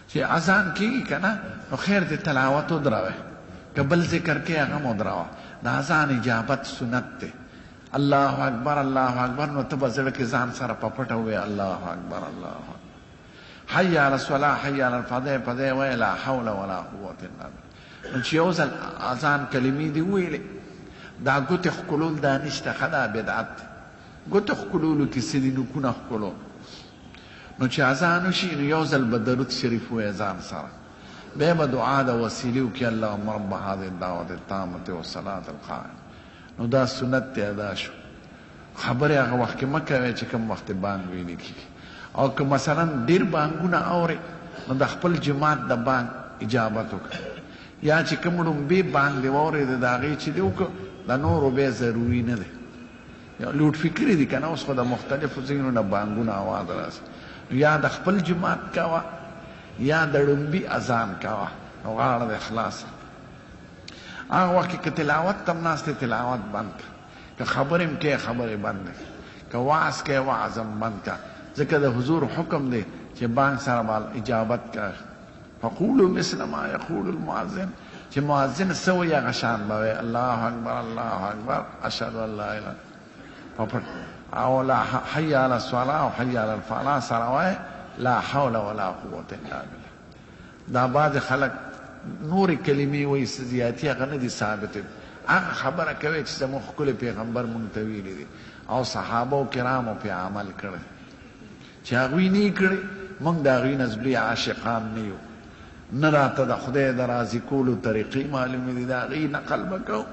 چې اذان کېږي که نه نو خیر د تلاوت ودروئ که بل ذکر کې هغه م ودروه د اذان اجابت سنت دی الله اکبر الله اکبر نو ته به زړه کې ځان سره په پټه ووایې الله اکبر الله اکبر حی علی الصلاة حی علی الفلاح پدې وایې لا حول ولا قوة الا بالله. نو چې یو ځل اذان کلمې دې وویلې دا ګوتې ښکلول دا نشته ښه دا بدعت دی ګوتې ښکلولو کې څه دي نوکونه ښکلو نو چې اذان وشي نو یو ځل به درود شریف ووایې ځان سره بیا به دعا د وسیلې وکړي اللهم رب هذه الدعوة التامة والصلاة القائمة. نو دا سنت دی ادا شو خبرې هغه وخت کې مه کوئ چې کوم وخت بانګ ویلې کېږي او که مثلا ډېر بانګونه اورئ نو د خپل جماعت د بانګ اجابت وکړه یا چې کوم ړومبې بانګ دې واورېده د هغې چې دې وکړه د نورو بیا ضروري نه دی لوډ فکري دي که نه اوس خو د مختلفو ځایونو نه بانګونه اواز راسي یا د خپل جماعت کوه یا د ړومبي اذان کوه نو غاړه د خلاصه هغه وخت کې که تلاوت ته هم ناست تلاوت بند کړه که خبرې هم کوې خبرې بند کړه که وعظ کوې وعظ هم بند کړه ځکه د حضور حکم دی چې بانګ سره به اجابت کوه فقولوا مثل ما یقول المؤذن چې مؤذن څه وایي هغه شان به وایي الله اکبر الله اکبر اشهد ان لا اله او لا حي على الصلاة او حي على الفلاح سره وایي لا حول ولا قوة الا بالله. دا بعض خلک نورې کلمې وایي څه زیاتي هغه نه دي ثابتې هغه خبره کوي چې زموږ ښکلی پیغمبر مونږ ته ویلي دي او صحابه کرامو پې عمل کړی چې هغوی نه یې کړی مونږ د هغوی نسبلي عاشقان نه یو نه راته د خدای د راضي کولو طریقې معلومې دي د هغوی نقل به کوو